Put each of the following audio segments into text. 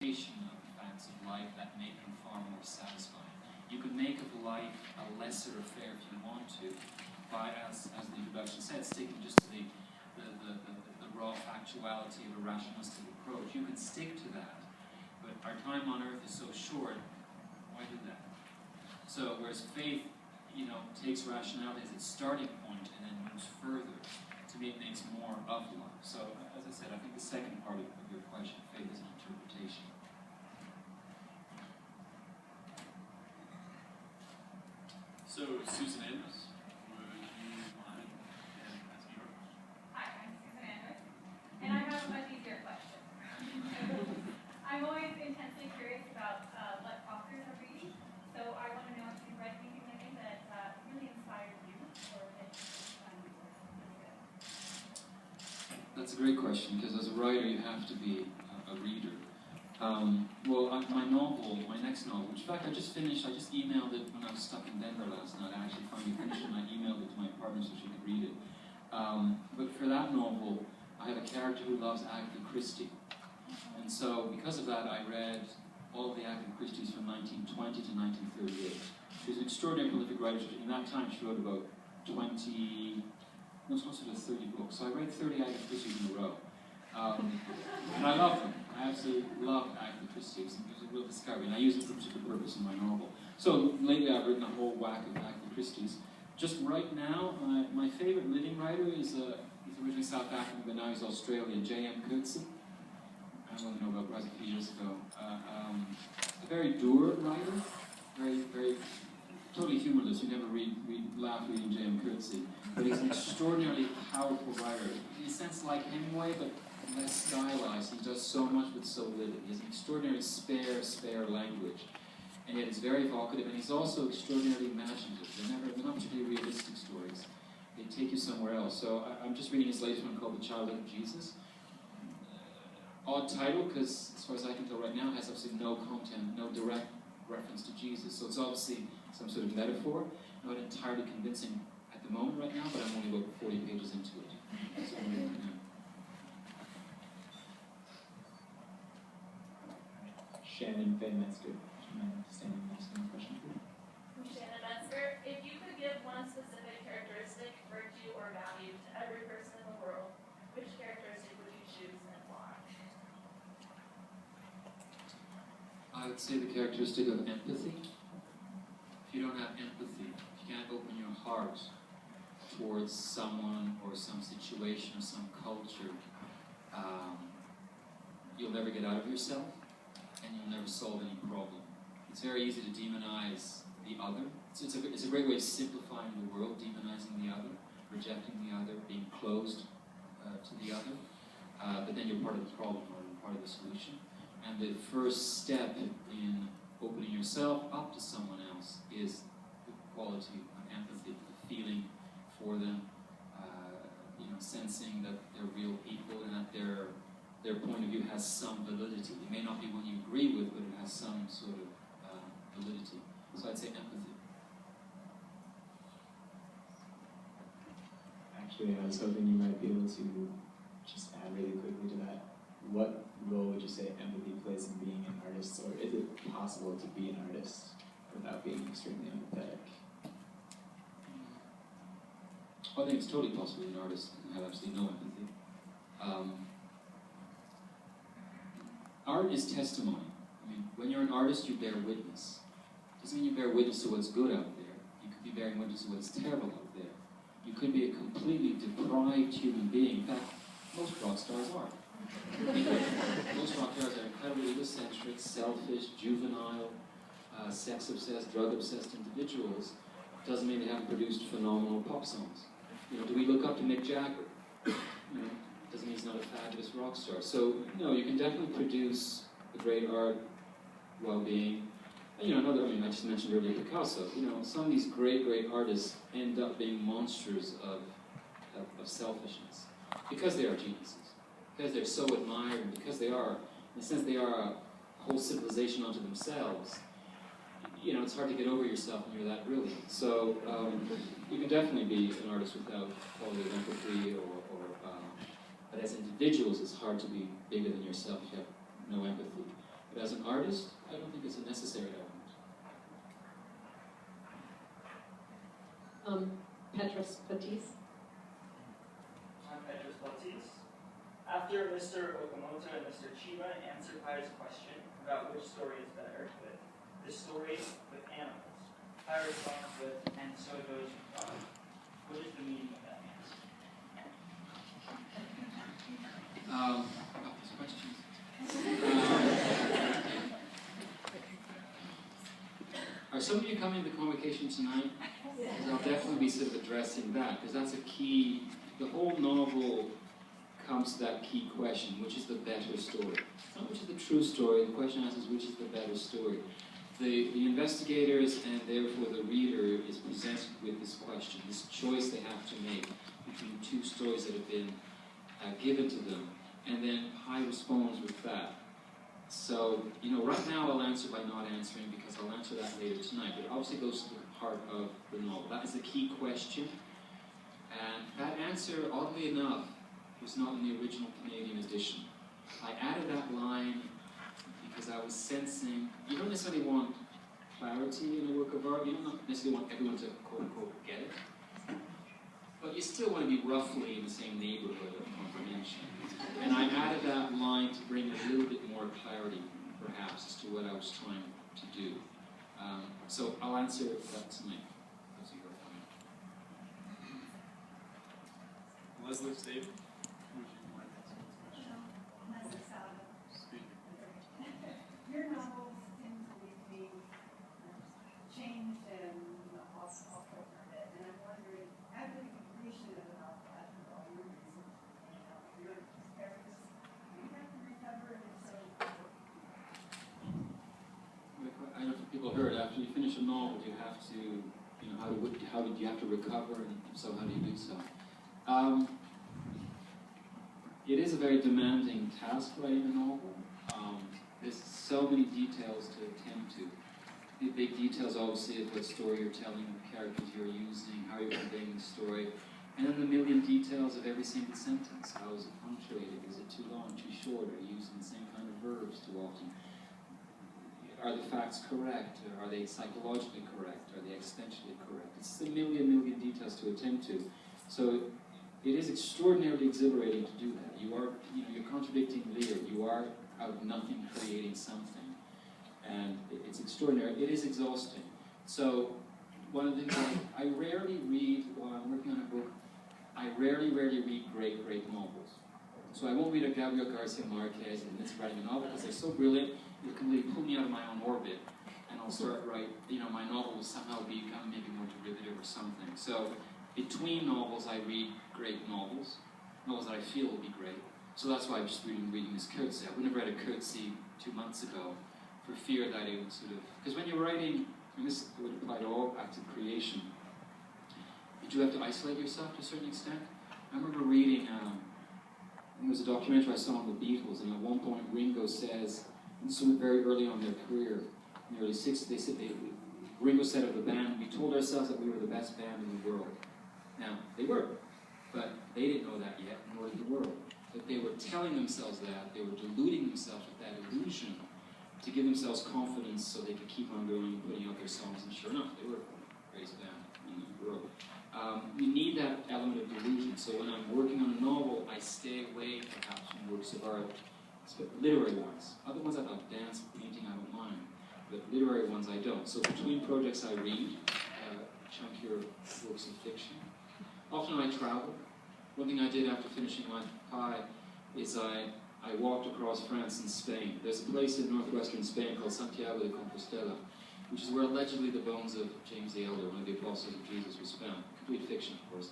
interpretation of the facts of life that make them far more satisfying. You could make of life a lesser affair if you want to, by, as the introduction said, sticking just to the raw factuality of a rationalistic approach. You can stick to that, but our time on earth is so short, why do that? So, whereas faith, takes rationality as its starting point and then moves further, to me it makes more of life. So, as I said, I think the second part of your question, faith is an interpretation. So, Susan Andrews, would you mind asking your question? Hi, I'm Susan Andrews, and I have a much easier question. I'm always intensely curious about what authors are reading, so I want to know if you've read anything lately that really inspired you, or that you found really good. That's a great question, because as a writer you have to be a reader. My next novel, which in fact I just emailed it when I was stuck in Denver last night. I actually finally finished it and I emailed it to my partner so she could read it. But for that novel, I have a character who loves Agatha Christie. And so because of that, I read all of the Agatha Christies from 1920 to 1938. She was an extraordinary prolific writer. In that time she wrote about 30 books. So I read 30 Agatha Christies in a row. And I love them. I absolutely love Agatha Christie. It was a real discovery, and I use it for a particular purpose in my novel. So lately I've written a whole whack of Agatha Christie's. Just right now, my favorite living writer is, he's originally South African, but now he's Australian, J.M. Coetzee. I don't know about Brazil a few years ago. A very dour writer, very totally humorless. You never laugh reading J.M. Coetzee. But he's an extraordinarily powerful writer. In a sense like Hemingway, but less stylized. He does so much with so little. He has an extraordinary spare language. And yet it's very evocative, and he's also extraordinarily imaginative. They're not particularly realistic stories. They take you somewhere else. So I'm just reading his latest one called The Childhood of Jesus. Odd title, because as far as I can tell right now, it has absolutely no content, no direct reference to Jesus. So it's obviously some sort of metaphor. Not entirely convincing at the moment right now, but I'm only about 40 pages into it. So, Shannon Van Metzger. Standing next to my question. Shannon Metzger, if you could give one specific characteristic, virtue, or value to every person in the world, which characteristic would you choose and why? I would say the characteristic of empathy. If you don't have empathy, if you can't open your heart towards someone or some situation or some culture, you'll never get out of yourself, and you'll never solve any problem. It's very easy to demonize the other. It's a great way of simplifying the world, demonizing the other, rejecting the other, being closed to the other. But then you're part of the problem or part of the solution. And the first step in opening yourself up to someone else is the quality of empathy, the feeling for them, sensing that they're real people and that their point of view has some validity. It may not be one you agree with, but it has some sort of validity. So I'd say empathy. Actually, I was hoping you might be able to just add really quickly to that. What role would you say empathy plays in being an artist, or is it possible to be an artist without being extremely empathetic? I think it's totally possible to be an artist and have absolutely no empathy. Art is testimony. I mean, when you're an artist, you bear witness. It doesn't mean you bear witness to what's good out there. You could be bearing witness to what's terrible out there. You could be a completely deprived human being. In fact, most rock stars are. Most rock stars are incredibly egocentric, selfish, juvenile, sex-obsessed, drug-obsessed individuals. Doesn't mean they haven't produced phenomenal pop songs. Do we look up to Mick Jagger? Doesn't mean he's not a fabulous rock star. So, you can definitely produce a great art while being, I just mentioned earlier Picasso. Some of these great artists end up being monsters of selfishness because they are geniuses, because they're so admired, and because they are, in a sense, they are a whole civilization unto themselves. It's hard to get over yourself when you're that brilliant. So you can definitely be an artist without quality of empathy, but as individuals, it's hard to be bigger than yourself if you have no empathy. But as an artist, I don't think it's a necessary element. Petros Patis. I'm Petros Patis. After Mr. Okamoto and Mr. Chiba answered Pyre's question about which story is better, with the story with animals, Pyre responds with, and so goes your God. What is the meaning of that answer? These questions. Are some of you coming to the convocation tonight? Because I'll definitely be sort of addressing that, because that's a key. The whole novel comes to that key question: which is the better story? It's not which is the true story. The question asks is which is the better story. The investigators and therefore the reader is presented with this question, this choice they have to make between two stories that have been given to them, and then Pi responds with that. So, right now I'll answer by not answering because I'll answer that later tonight, but it obviously goes to the heart of the novel. That is the key question, and that answer, oddly enough, was not in the original Canadian edition. I added that line because I was sensing, you don't necessarily want clarity in a work of art, you don't necessarily want everyone to quote-unquote get it, but you still want to be roughly in the same neighborhood of comprehension. And I added that line to bring a little bit more clarity, perhaps, as to what I was trying to do. So I'll answer that tonight. As you go on. Leslie Staven, would you mind answering this question? Speak. Your novels seem to be changed and also a bit, and I'm wondering, after the completion of the novel, after all your research, your characters, do you have to recover it? So, I don't know if people heard, after you finish a novel, you have to, how do you have to recover, and if so, how do you do so? It is a very demanding task writing a novel. There's so many details to attend to. The big details, obviously, of what story you're telling, the characters you're using, how you're conveying the story, and then the million details of every single sentence. How is it punctuated? Is it too long, too short? Are you using the same kind of verbs too often? Are the facts correct? Are they psychologically correct? Are they existentially correct? It's a million details to attend to. So it is extraordinarily exhilarating to do that. You're contradicting Lear. You are out of nothing creating something. And it's extraordinary. It is exhausting. So one of the things I rarely read while I'm working on a book, I rarely read great novels. So I won't read a Gabriel Garcia Marquez and it's writing a novel because they're so brilliant, it can really pull me out of my own orbit, and I'll start my novel will somehow become maybe more derivative or something. So between novels, I read great novels that I feel will be great. So that's why I'm just reading this Coetzee. I wouldn't have read a Coetzee 2 months ago for fear that it would sort of, because when you're writing, and this would apply to all acts of creation, you do have to isolate yourself to a certain extent. I remember reading, there was a documentary I saw on the Beatles, and at one point Ringo says, and this was very early on in their career, in the early 60s, Ringo said of the band, we told ourselves that we were the best band in the world. Now, they were, but they didn't know that yet, nor did the world. But they were telling themselves that, they were deluding themselves with that illusion to give themselves confidence so they could keep on going and putting out their songs, and sure enough, they were the greatest band in the world. You need that element of delusion, so when I'm working on a novel, I stay away perhaps from works of art, literary ones. Other ones I love, dance, painting, I don't mind, but literary ones I don't. So between projects I read chunkier works of fiction. Often I travel. One thing I did after finishing my Pi is I walked across France and Spain. There's a place in northwestern Spain called Santiago de Compostela, which is where allegedly the bones of James the Elder, one of the apostles of Jesus, was found. Complete fiction, of course.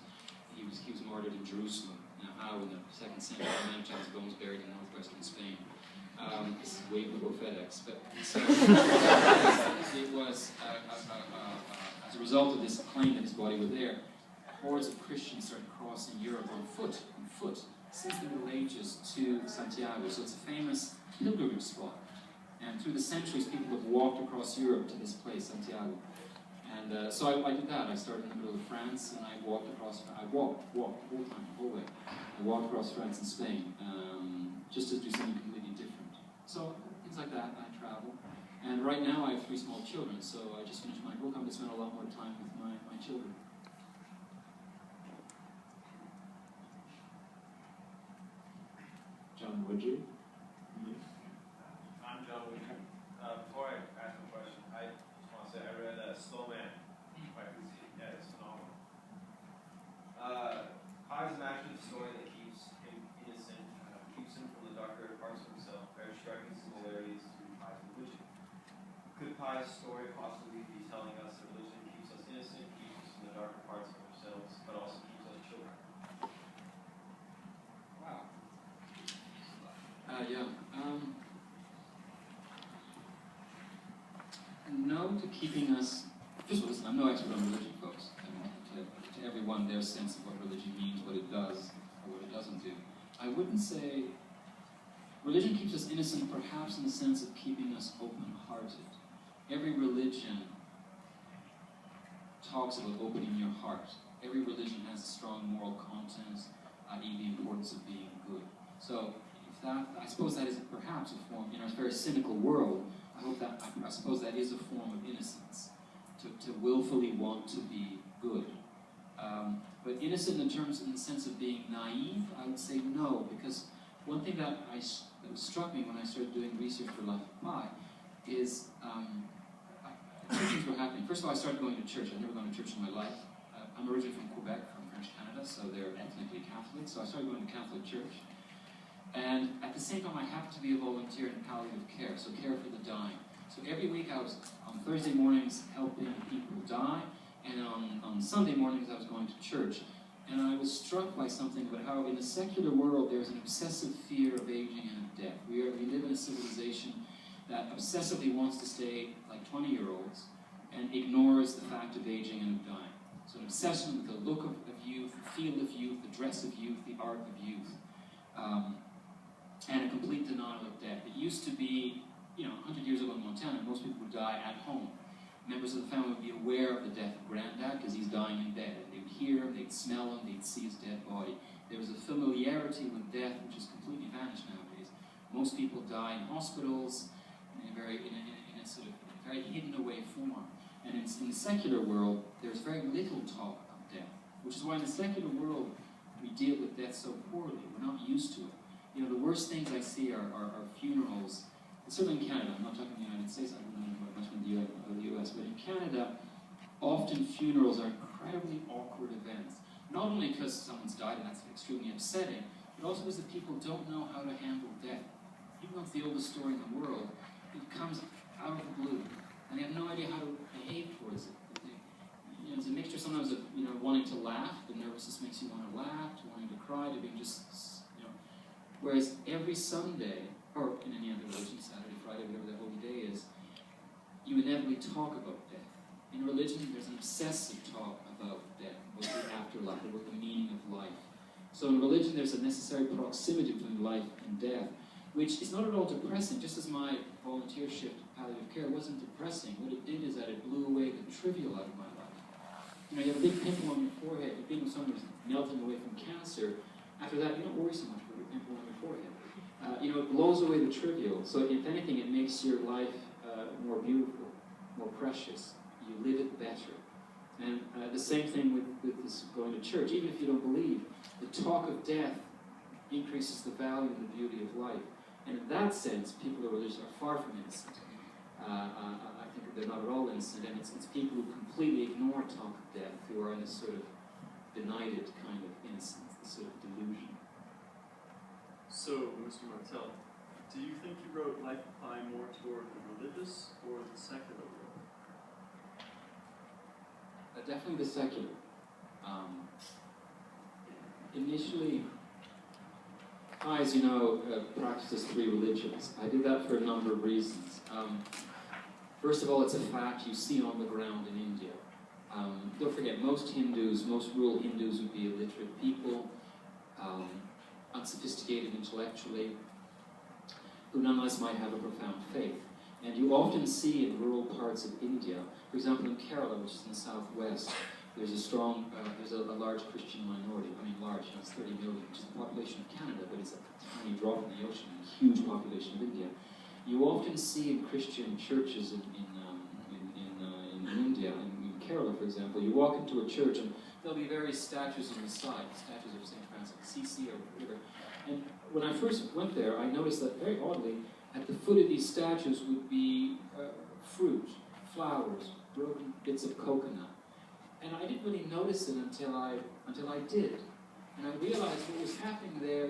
He was martyred in Jerusalem. Now, how in the 2nd century a man had his bones buried in northwestern Spain? This is way before FedEx, but so, it was as a result of this claim that his body was there. Hordes of Christians started crossing Europe on foot, since the Middle Ages to Santiago. So it's a famous pilgrimage spot. And through the centuries, people have walked across Europe to this place, Santiago. And so I did that. I started in the middle of France, and I walked the whole time, the whole way. I walked across France and Spain, just to do something completely different. So things like that. I travel. And right now I have 3 small children, so I just finished my book. I'm going to spend a lot more time with my children. John, would you? I'm John Woodard. Before I ask a question, I just want to say I read Slow Man by Lucy. Yeah, it's phenomenal. Pie is an action story that keeps him innocent, keeps him from the darker parts of himself. Very striking similarities to Pie's religion. Could Pie's story possibly be telling us that religion keeps us innocent, keeps us from the darker parts of ourselves, but also keeps us children? Wow. Yeah. No to keeping us. First of all, listen, I'm no expert on religion, folks. To everyone, their sense of what religion means, what it does, or what it doesn't do. I wouldn't say religion keeps us innocent, perhaps in the sense of keeping us open-hearted. Every religion talks about opening your heart. Every religion has a strong moral content, i.e. the importance of being good. So, I suppose that is perhaps a form, in our very cynical world, I suppose that is a form of innocence, to willfully want to be good. But innocent in the sense of being naive, I would say no, because one thing that struck me when I started doing research for Life of Pi is two things were happening. First of all, I started going to church. I'd never gone to church in my life. I'm originally from Quebec, from French Canada, so they're ethnically Catholic, so I started going to Catholic church. And at the same time, I happened to be a volunteer in palliative care, so care for the dying. So every week I was, on Thursday mornings, helping people die, and on Sunday mornings I was going to church. And I was struck by something about how in the secular world there's an obsessive fear of aging and of death. We live in a civilization that obsessively wants to stay like 20-year-olds and ignores the fact of aging and of dying. So an obsession with the look of youth, the feel of youth, the dress of youth, the art of youth. And a complete denial of death. It used to be, 100 years ago in Montana, most people would die at home. Members of the family would be aware of the death of Granddad because he's dying in bed. And they would hear him, they'd smell him, they'd see his dead body. There was a familiarity with death which has completely vanished nowadays. Most people die in hospitals in a sort of very hidden away form. And in the secular world, there's very little talk of death, which is why in the secular world we deal with death so poorly. We're not used to it. The worst things I see are funerals. Certainly in Canada, I'm not talking in the United States, I don't know much in the US, but in Canada, often funerals are incredibly awkward events. Not only because someone's died and that's extremely upsetting, but also because the people don't know how to handle death. Even though it's the oldest story in the world, it comes out of the blue, and they have no idea how to behave towards it. It's a mixture sometimes of wanting to laugh, the nervousness makes you want to laugh, to wanting to cry, to being just. Whereas every Sunday, or in any other religion, Saturday, Friday, whatever the holy day is, you inevitably talk about death. In religion, there's an obsessive talk about death, about the afterlife, about the meaning of life. So in religion, there's a necessary proximity between life and death, which is not at all depressing. Just as my volunteer shift, palliative care, wasn't depressing, what it did is that it blew away the trivial out of my life. You have a big pimple on your forehead, you think of someone who's melting away from cancer. After that, you don't worry so much about your pimple on your forehead. It blows away the trivial. So if anything, it makes your life more beautiful, more precious. You live it better. And the same thing with this going to church. Even if you don't believe, the talk of death increases the value and the beauty of life. And in that sense, people who are religious are far from innocent. I think they're not at all innocent, and it's people who completely ignore talk of death, who are in this sort of benighted kind of innocence, this sort of delusion. So, Mr. Martel, do you think you wrote Life of Pi more toward the religious or the secular world? Definitely the secular. Initially, I, as you know, practices 3 religions. I did that for a number of reasons. First of all, it's a fact you see on the ground in India. Don't forget, most rural Hindus would be illiterate people, unsophisticated intellectually, who nonetheless might have a profound faith. And you often see in rural parts of India, for example in Kerala, which is in the southwest, there's a large Christian minority. I mean large, it's 30 million, which is the population of Canada, but it's a tiny drop in the ocean, a huge population of India. You often see in Christian churches in India, in Kerala, for example, you walk into a church and there'll be various statues on the side, statues of St. Francis of Assisi or whatever. And when I first went there, I noticed that very oddly, at the foot of these statues would be fruit, flowers, broken bits of coconut. And I didn't really notice it until I did. And I realized what was happening there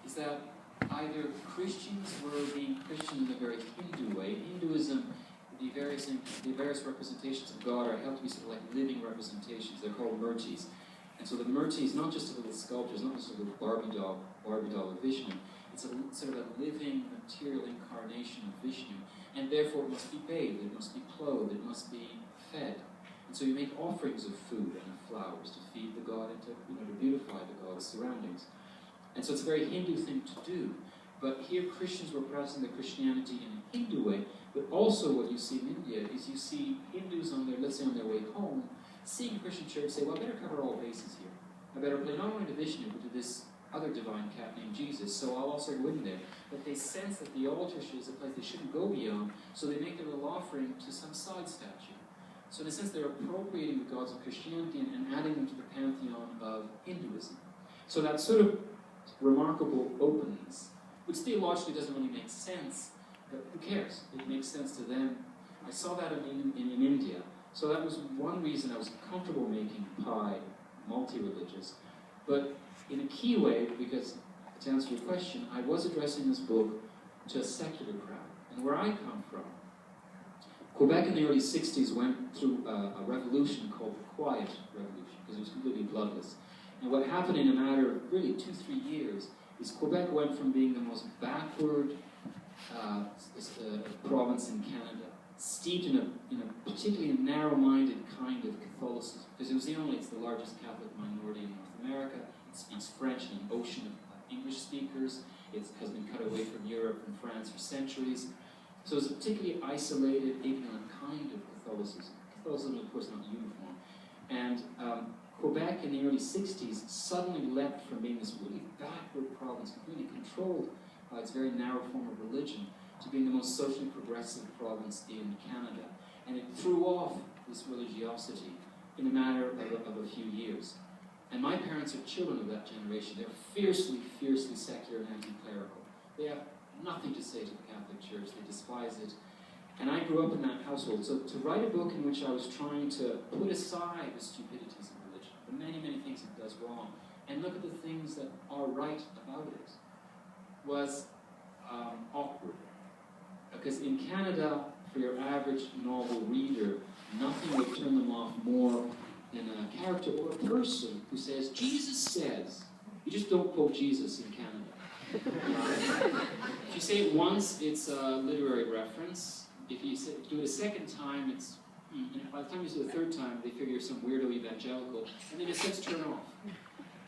is that either Christians were being Christian in a very Hindu way. Hinduism, the various representations of God are held to be sort of like living representations. They're called murtis. And so the murti is not just a little sculpture, it's not just a little Barbie doll of Vishnu. It's a sort of a living material incarnation of Vishnu. And therefore it must be bathed, it must be clothed, it must be fed. And so you make offerings of food and of flowers to feed the god and to beautify the god's surroundings. And so it's a very Hindu thing to do. But here Christians were practicing their Christianity in a Hindu way, but also what you see in India is you see Hindus on their, let's say on their way home, seeing a Christian church say, well, I better cover all bases here. I better play not only to Vishnu, but to this other divine cat named Jesus, so I'll also go in there. But they sense that the altar is a place they shouldn't go beyond, so they make their little offering to some side statue. So in a sense, they're appropriating the gods of Christianity and adding them to the pantheon of Hinduism. So that sort of remarkable openness, which theologically doesn't really make sense, but who cares? It makes sense to them. I saw that in India. So that was one reason I was comfortable making Pi multi-religious. But in a key way, because to answer your question, I was addressing this book to a secular crowd. And where I come from, Quebec in the early 60s went through a revolution called the Quiet Revolution, because it was completely bloodless. And what happened in a matter of really 2-3 years is Quebec went from being the most backward province in Canada, steeped in a particularly narrow-minded kind of Catholicism, because it's the largest Catholic minority in North America. It speaks French in an ocean of English speakers. It has been cut away from Europe and France for centuries. So it's a particularly isolated, ignorant kind of Catholicism. Catholicism, of course, not uniform. And Quebec in the early 60s suddenly leapt from being this really backward province, completely controlled by its very narrow form of religion, to being the most socially progressive province in Canada. And it threw off this religiosity in a matter of a few years. And my parents are children of that generation. They're fiercely, fiercely secular and anti-clerical. They have nothing to say to the Catholic Church. They despise it. And I grew up in that household. So to write a book in which I was trying to put aside the stupidities of religion, the many, many things it does wrong, and look at the things that are right about it, was awkward. Because in Canada, for your average novel reader, nothing would turn them off more than a character or a person who says, Jesus says. You just don't quote Jesus in Canada. If you say it once, it's a literary reference. If you do it a second time, it's... And by the time you say it the third time, they figure you're some weirdo evangelical, and they just says turn off.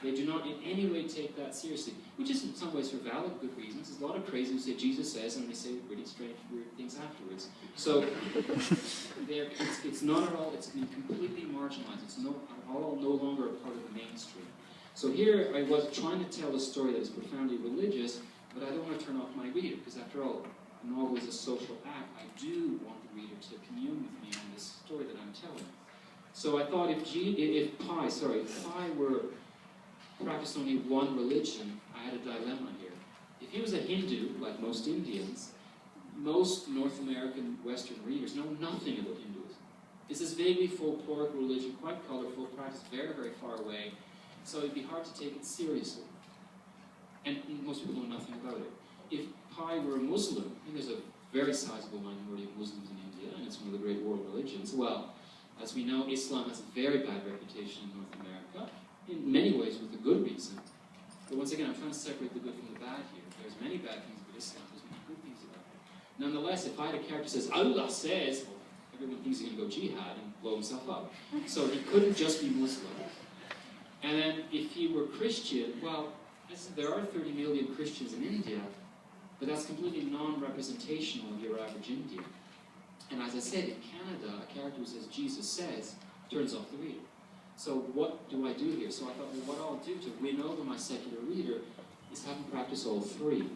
They do not in any way take that seriously, which is in some ways for valid good reasons. There's a lot of crazies who say Jesus says, and they say really strange, weird things afterwards. So it's not at all, it's been completely marginalized. It's no longer a part of the mainstream. So here I was trying to tell a story that is profoundly religious, but I don't want to turn off my reader, because after all, a novel is a social act. I do want the reader to commune with me on this story that I'm telling. So I thought if Pi were practiced only one religion, I had a dilemma here. If he was a Hindu, like most Indians, most North American Western readers know nothing about Hinduism. It's this vaguely folkloric religion, quite colorful, practiced very, very far away, so it'd be hard to take it seriously. And most people know nothing about it. If Pi were a Muslim, and there's a very sizable minority of Muslims in India, and it's one of the great world religions, well, as we know, Islam has a very bad reputation in North America, in many ways with a good reason. But once again, I'm trying to separate the good from the bad here. There's many bad things about Islam, there's many good things about it. Nonetheless, if I had a character who says, Allah says, well, everyone thinks he's going to go jihad and blow himself up. So he couldn't just be Muslim. And then if he were Christian, well, there are 30 million Christians in India, but that's completely non-representational of your average Indian. And as I said, in Canada, a character who says Jesus says turns off the reader. So what do I do here? So I thought, well, what I'll do to win over my secular reader is have him practice all three.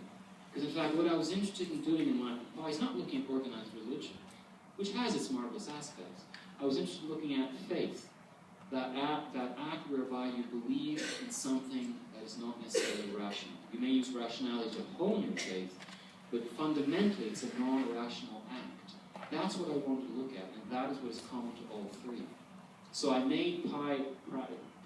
Because in fact, what I was interested in doing in my, well, I was not looking at organized religion, which has its marvelous aspects. I was interested in looking at faith, that act whereby you believe in something that is not necessarily rational. You may use rationality to hone your faith, but fundamentally it's a non-rational act. That's what I wanted to look at, and that is what is common to all three. So I made Pi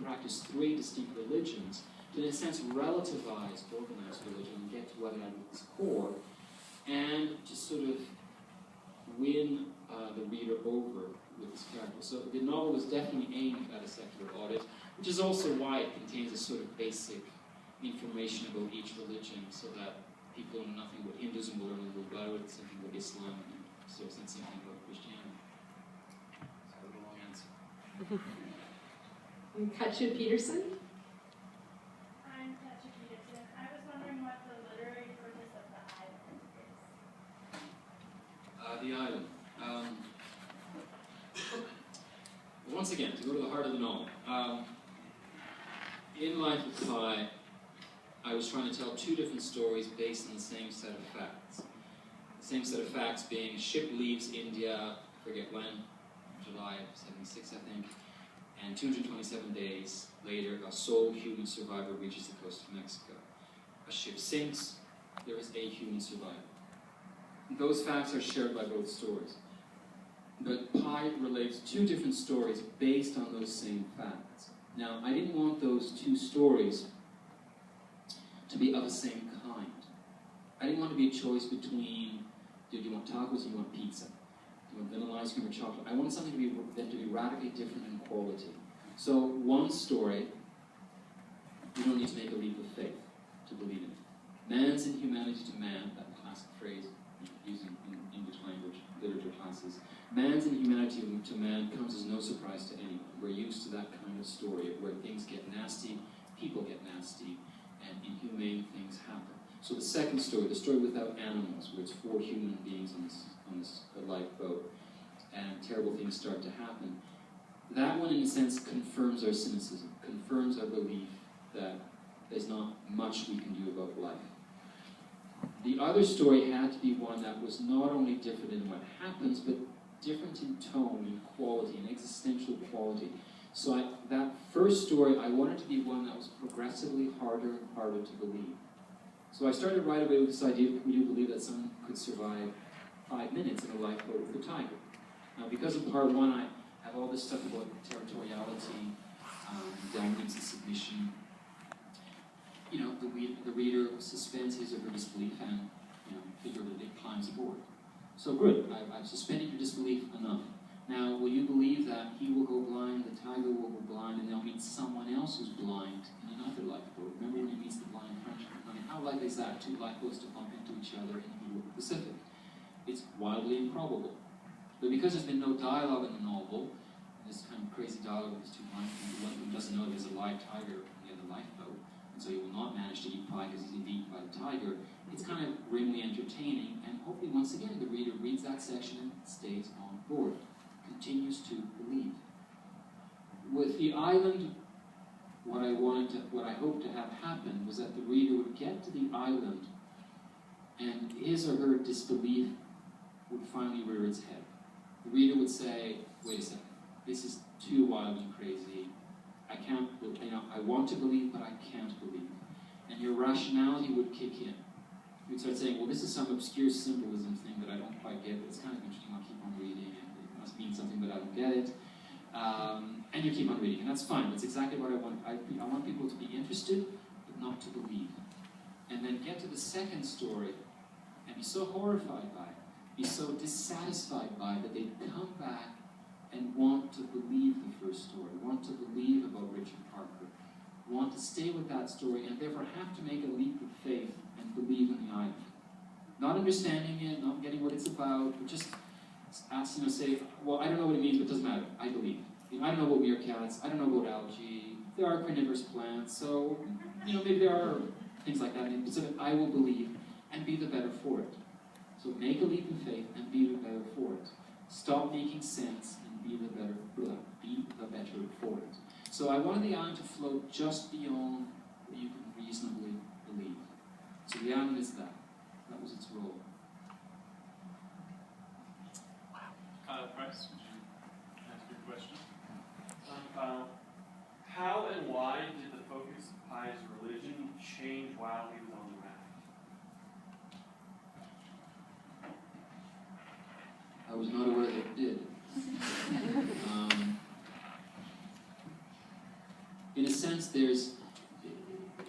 practice three distinct religions to, in a sense, relativize organized religion and get to what it had at its core, and to sort of win the reader over with this character. So the novel was definitely aimed at a secular audit, which is also why it contains a sort of basic information about each religion, so that people know nothing about Hinduism will learn a little about it, something about Islam, and so it's not something about Christianity. So a long answer. Katja Peterson? I'm Katja Peterson. I was wondering what the literary purpose of the island is. The island. Once again, to go to the heart of the novel. In Life of Pi, I was trying to tell two different stories based on the same set of facts. The same set of facts being a ship leaves India, I forget when, July of '76, I think, and 227 days later, a sole human survivor reaches the coast of Mexico. A ship sinks, there is a human survivor. Those facts are shared by both stories. But Pi relates two different stories based on those same facts. Now, I didn't want those two stories to be of the same kind. I didn't want to be a choice between, do you want tacos or you want pizza? Do you want vanilla ice cream or chocolate? I wanted something to be radically different in quality. So one story, you don't need to make a leap of faith to believe in it. Man's inhumanity to man, that classic phrase used in English language literature classes, man's inhumanity to man comes as no surprise to anyone. We're used to that kind of story where things get nasty, people get nasty, and inhumane things happen. So the second story, the story without animals, where it's 4 human beings on this lifeboat, and terrible things start to happen, that one, in a sense, confirms our cynicism, confirms our belief that there's not much we can do about life. The other story had to be one that was not only different in what happens, but different in tone and quality, and existential quality. So that first story, I wanted to be one that was progressively harder and harder to believe. So I started right away with this idea, we do believe that someone could survive 5 minutes in a lifeboat with a tiger. Now, because of part 1, I have all this stuff about territoriality, dominance and submission. You know, the reader suspends his or her disbelief and, figuratively climbs aboard. So good, I've suspended your disbelief enough. Now, will you believe that he will go blind, the tiger will go blind, and they'll meet someone else who's blind in another lifeboat? Remember when he meets the blind Frenchman? I mean, how likely is that, 2 lifeboats to bump into each other in the middle of the Pacific? It's wildly improbable. But because there's been no dialogue in the novel, this kind of crazy dialogue with these 2 blind people, one of them doesn't know there's a live tiger in the other lifeboat, and so he will not manage to eat Pi because he's eaten by the tiger. It's kind of grimly entertaining, and hopefully once again the reader reads that section and stays on board, continues to believe. With the island, what I hoped to have happen was that the reader would get to the island, and his or her disbelief would finally rear its head. The reader would say, wait a second, this is too wild and crazy. I can't, I want to believe, but I can't believe. And your rationality would kick in. You'd start saying, well, this is some obscure symbolism thing that I don't quite get, but it's kind of interesting. I'll keep on reading, and it must mean something, but I don't get it. And you keep on reading, and that's fine. That's exactly what I want. I want people to be interested, but not to believe. And then get to the second story, and be so horrified by it, be so dissatisfied by it, that they come back and want to believe the first story, want to believe about Richard Parker, want to stay with that story, and therefore have to make a leap of faith and believe in the island. Not understanding it, not getting what it's about, but just say, well, I don't know what it means, but it doesn't matter. I believe. I don't know about meerkats, I don't know about algae, there are carnivorous plants, so, maybe there are things like that in the Pacific. I will believe and be the better for it. So make a leap of faith and be the better for it. Stop making sense and be the better for it. So I wanted the island to float just beyond what you can reasonably believe. So the island is that. I was not aware that it did. In a sense,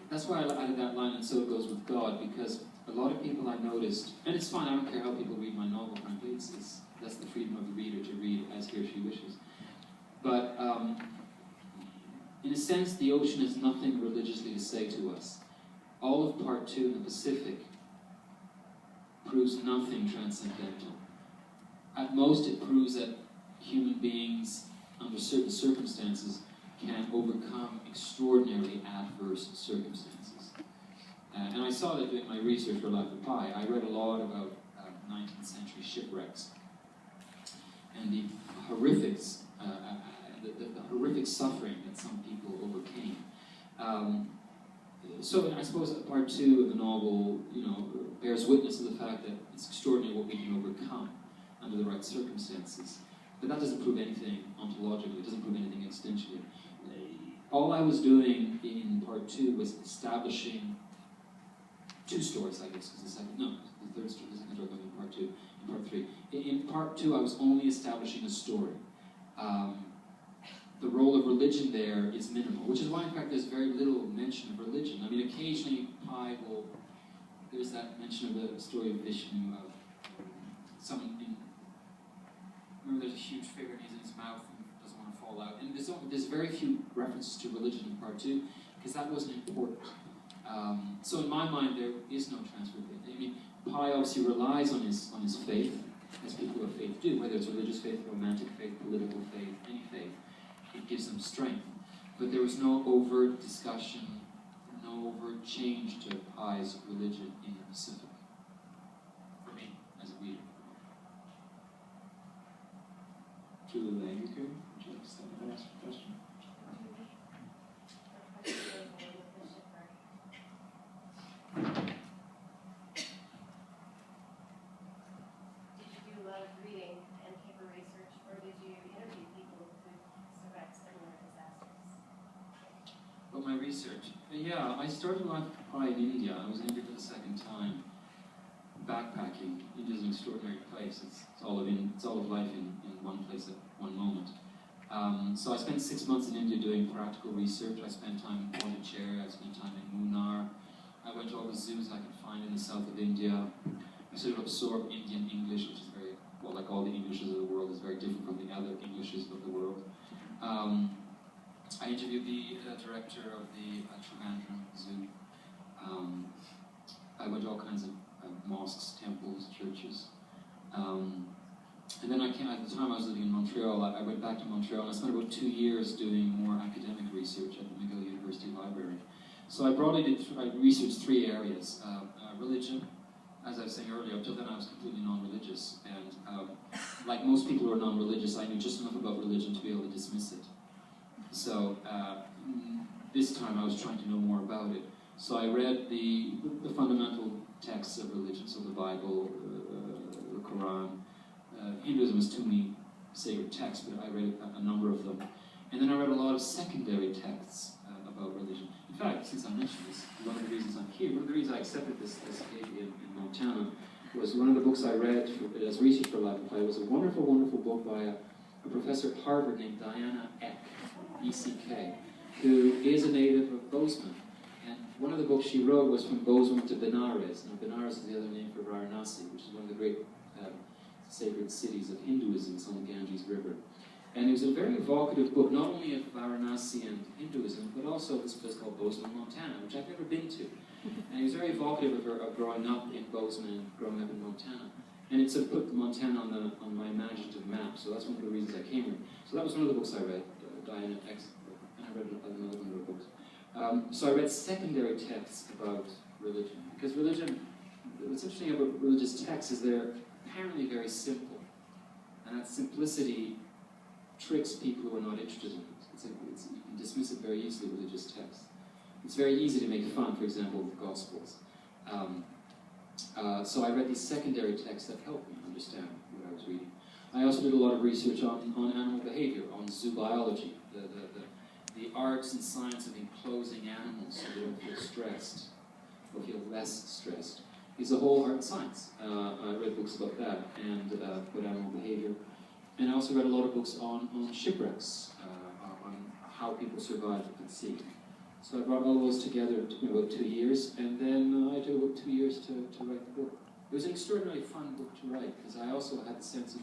that's why I added that line, and so it goes with God, because a lot of people I noticed, and it's fine, I don't care how people read my novel, frankly, that's the freedom of the reader to read as he or she wishes. But in a sense, the ocean has nothing religiously to say to us. All of part 2 in the Pacific proves nothing transcendental. At most, it proves that human beings, under certain circumstances, can overcome extraordinarily adverse circumstances. And I saw that doing my research for Life of Pi. I read a lot about 19th century shipwrecks and the horrifics, the horrific suffering that some people overcame. So I suppose that part 2 of the novel, bears witness to the fact that it's extraordinary what we can overcome under the right circumstances. But that doesn't prove anything ontologically, it doesn't prove anything existentially. All I was doing in part 2 was establishing 2 stories, I guess, because the second story, the second story comes in part 2, in part 3. In part 2, I was only establishing a story. The role of religion there is minimal, which is why, in fact, there's very little mention of religion. I mean, occasionally, there's that mention of the story of Vishnu, of remember there's a huge figure and he's in his mouth and doesn't want to fall out. And there's very few references to religion in part 2, because that wasn't important. So in my mind, there is no transfer of faith. I mean, Pi obviously relies on his faith, as people of faith do, whether it's religious faith, romantic faith, political faith, any faith. It gives them strength. But there was no overt discussion, no overt change to Pi's religion in the Pacific, for me, as a reader. Julie Langeker, would you like to start and ask a question? Did you do a lot of reading and paper research, or did you interview people who survived similar disasters? Well, my research. Yeah, I started Life of Pi in India. I was in India for the second time, backpacking. India's an extraordinary place. It's all of life in one place at one moment. So I spent 6 months in India doing practical research. I spent time in Pondicherry, I spent time in Munnar. I went to all the zoos I could find in the south of India. I sort of absorbed Indian English, which is very, well, like all the Englishes of the world, is very different from the other Englishes of the world. I interviewed the director of the Trivandrum Zoo. I went to all kinds of mosques, temples, churches. And then at the time I was living in Montreal, I went back to Montreal and I spent about 2 years doing more academic research at the McGill University Library. So I researched 3 areas. Religion, as I was saying earlier, up till then I was completely non-religious. And like most people who are non-religious, I knew just enough about religion to be able to dismiss it. So this time I was trying to know more about it. So I read the fundamental texts of religion, so the Bible, the Quran. Hinduism is to me sacred texts, but I read a number of them. And then I read a lot of secondary texts about religion. In fact, since I mentioned this, one of the reasons I'm here, one of the reasons I accepted this gig in Montana was one of the books I read as research for Life of Pi was a wonderful, wonderful book by a professor at Harvard named Diana Eck, E-C-K, who is a native of Bozeman. And one of the books she wrote was from Bozeman to Benares. Now, Benares is the other name for Varanasi, which is one of the great sacred cities of Hinduism. It's on the Ganges River. And it was a very evocative book, not only of Varanasi and Hinduism, but also this place called Bozeman, Montana, which I've never been to. And it was very evocative of growing up in Bozeman and growing up in Montana. And it sort of put Montana on my imaginative map, so that's one of the reasons I came here. So that was one of the books I read, Diana Eck's book, and I read another number of books. So I read secondary texts about religion, because religion, what's interesting about religious texts is they're apparently very simple, and that simplicity tricks people who are not interested in it. You can dismiss it very easily, religious texts. It's very easy to make fun, for example, of the Gospels. So I read these secondary texts that helped me understand what I was reading. I also did a lot of research on animal behavior, on zoo biology, the arts and science of enclosing animals so they don't feel stressed, or feel less stressed. It's a whole art and science. I read books about that, and about animal behavior. And I also read a lot of books on shipwrecks, on how people survive at sea. So I brought all those together. It took me about 2 years, and then I took about 2 years to write the book. It was an extraordinarily fun book to write, because I also had the sense of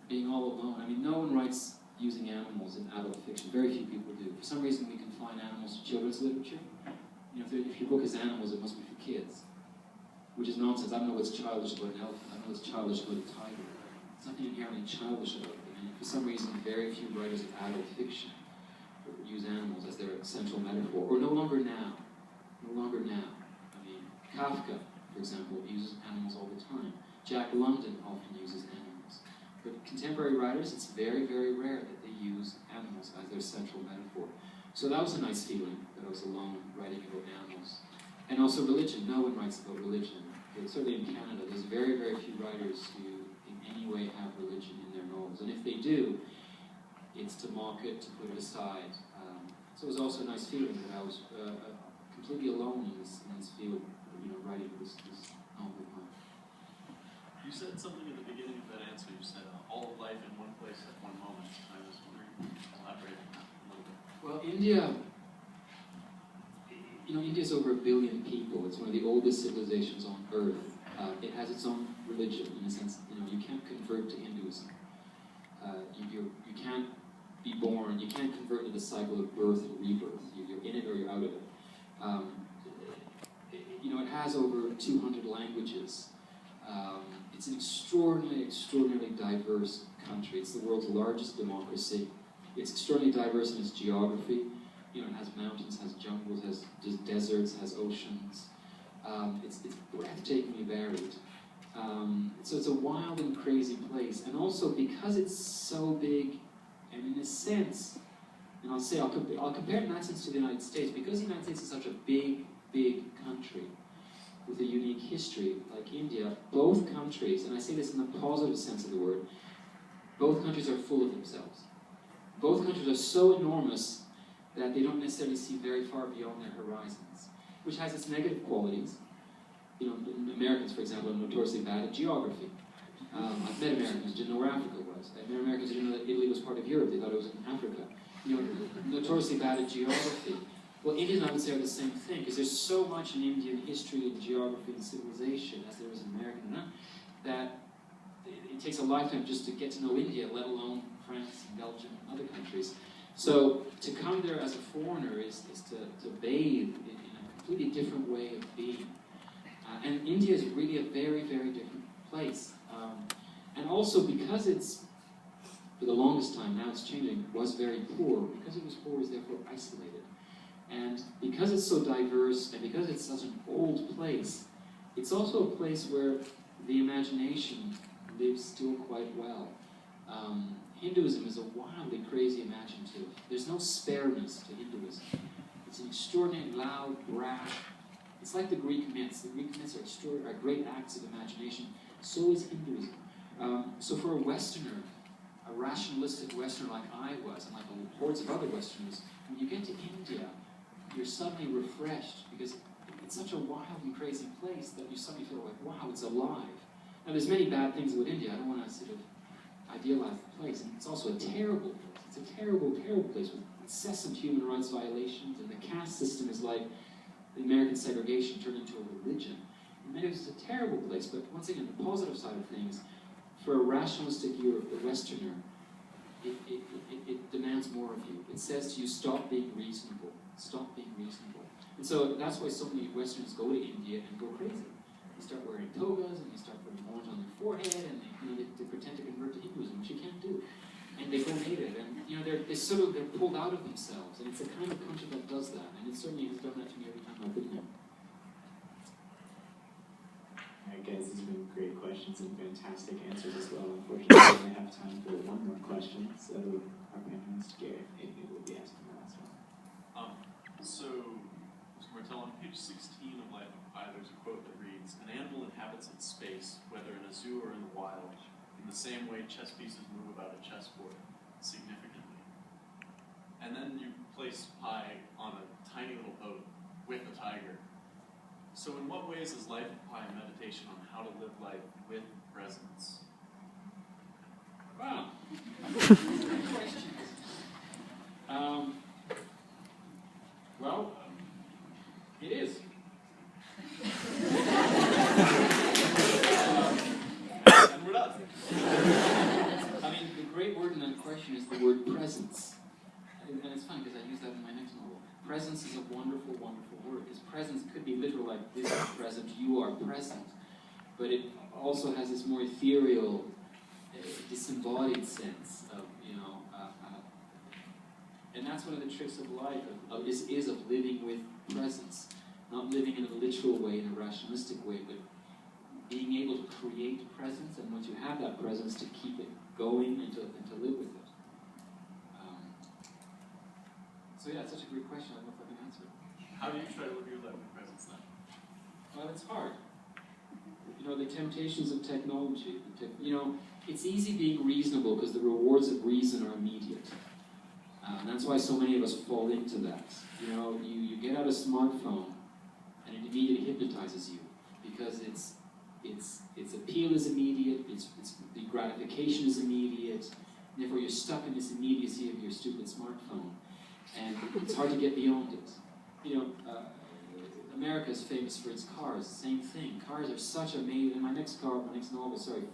being all alone. I mean, no one writes using animals in adult fiction. Very few people do. For some reason, we confine animals to children's literature. You know, if your book is animals, it must be for kids, which is nonsense. I don't know what's childish about an elephant. I don't know what's childish about a tiger. There's nothing inherently childish about it. And for some reason, very few writers of adult fiction use animals as their central metaphor, or no longer now. No longer now. I mean, Kafka, for example, uses animals all the time. Jack London often uses animals. But contemporary writers, it's very, very rare that they use animals as their central metaphor. So that was a nice feeling, that I was alone writing about animals. And also religion. No one writes about religion. Certainly in Canada, there's very, very few writers who in any way have religion in their novels. And if they do, it's to mock it, to put it aside. So it was also a nice feeling that I was completely alone in this field, you know, writing this novel of mine. You said something at the beginning of that answer. You said all of life in one place at one moment. I was wondering, elaborate on that a little bit. Well, India, you know, India's over 1 billion people. It's one of the oldest civilizations on Earth. It has its own religion, in a sense. You know, you can't convert to Hinduism. You can't be born. You can't convert to the cycle of birth and rebirth. You're in it or you're out of it. You know, it has over 200 languages. It's an extraordinarily diverse country. It's the world's largest democracy. It's extraordinarily diverse in its geography. You know, it has mountains, has jungles, has deserts, has oceans. It's breathtakingly varied. So it's a wild and crazy place. And also, because it's so big, and in a sense, and I'll compare it in that sense to the United States, because the United States is such a big country with a unique history, like India, both countries, and I say this in the positive sense of the word, both countries are full of themselves. Both countries are so enormous that they don't necessarily see very far beyond their horizons, which has its negative qualities. You know, Americans, for example, are notoriously bad at geography. I've met Americans who didn't know where Africa was. I've met Americans who didn't know that Italy was part of Europe. They thought it was in Africa. You know, notoriously bad at geography. Well, Indians, I would say, are the same thing, because there's so much in Indian history and geography and civilization, as there is in American, that it takes a lifetime just to get to know India, let alone France and Belgium and other countries. So to come there as a foreigner is to bathe in a completely different way of being. And India is really a very, very different place. And also because it's, for the longest time, now it's changing, was very poor. Because it was poor, it was therefore isolated. And because it's so diverse, and because it's such an old place, it's also a place where the imagination lives still quite well. Hinduism is a wildly crazy imaginative. There's no spareness to Hinduism. It's an extraordinarily loud, brash. It's like the Greek myths. The Greek myths are great acts of imagination. So is Hinduism. So for a Westerner, a rationalistic Westerner like I was, and like hordes of other Westerners, when you get to India, you're suddenly refreshed because it's such a wild and crazy place that you suddenly feel like, wow, it's alive. Now, there's many bad things about India. I don't want to sort of idealize the place. And it's also a terrible place. It's a terrible, terrible place with incessant human rights violations, and the caste system is like the American segregation turned into a religion. In many ways, it's a terrible place, but once again, the positive side of things, for a rationalistic Westerner, it demands more of you. It says to you, stop being reasonable. Stop being reasonable. And so that's why so many Westerners go to India and go crazy. They start wearing togas, and they start putting horns on their forehead, and they pretend to convert to Hinduism, which you can't do. And they go native, and they're pulled out of themselves. And it's a kind of country that does that, and it certainly has done that to me every time I've been there. All right, guys, these have been great questions and fantastic answers as well. Unfortunately, we only have time for one more question, so our panelist, Garrett, maybe will be asking the last one. So, Mr. Martel, on page 16 of Life of Pi, there's a quote that reads, "An animal inhabits its space, whether in a zoo or in the wild, in the same way chess pieces move about a chessboard, significantly." And then you place Pi on a tiny little boat with a tiger. So in what ways is Life of Pi a meditation on how to live life with presence? I mean, the great word in that question is the word presence. And it's funny because I use that in my next novel. Presence is a wonderful, wonderful word, because presence could be literal, like this is present, you are present. But it also has this more ethereal, disembodied sense of, and that's one of the tricks of life, is of living with presence. Not living in a literal way, in a rationalistic way, but being able to create presence, and once you have that presence, to keep it going and to live with it. So yeah, it's such a great question. I don't know if I can answer it. How do you try to live your life with presence then? Well, it's hard. The temptations of technology. It's easy being reasonable because the rewards of reason are immediate. And that's why so many of us fall into that. You get out a smartphone and it immediately hypnotizes you because its appeal is immediate, the gratification is immediate, and therefore you're stuck in this immediacy of your stupid smartphone. And it's hard to get beyond it. America is famous for its cars, same thing. Cars are such amazing, my next novel,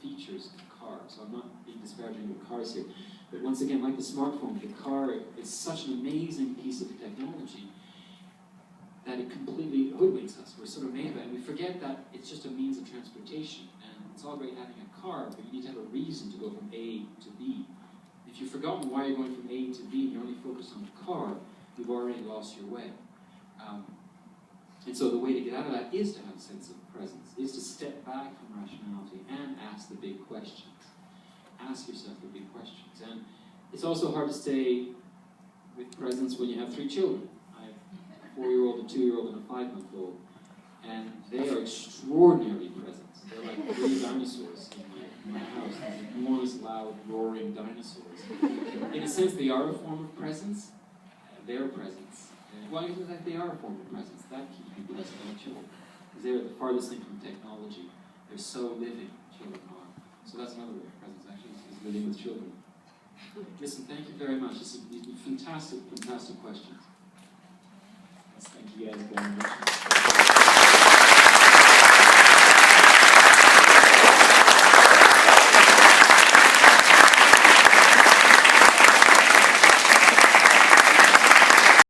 features cars. So I'm not being disparaging of cars here. But once again, like the smartphone, the car is such an amazing piece of technology that it completely hoodwinks us. We're sort of made of it, and we forget that it's just a means of transportation. And it's all great having a car, but you need to have a reason to go from A to B. If you've forgotten why you're going from A to B, and you're only focused on the car, you've already lost your way. And so the way to get out of that is to have a sense of presence, is to step back from rationality and ask the big questions. Ask yourself the big questions. And it's also hard to stay with presence when you have 3 children. I have a 4-year-old, a 2-year-old, and a 5-month-old. And they are extraordinarily present. They're like 3 dinosaurs in my house. These enormous, loud, roaring dinosaurs. In a sense, they are a form of presence. Their presence. Well, they are a form of presence. That keeps people present, don't you? Because they're the farthest thing from technology. They're so living, children are. So that's another way of presence, actually, is living with children. Listen, thank you very much. These are fantastic, fantastic questions. Thank you guys very much.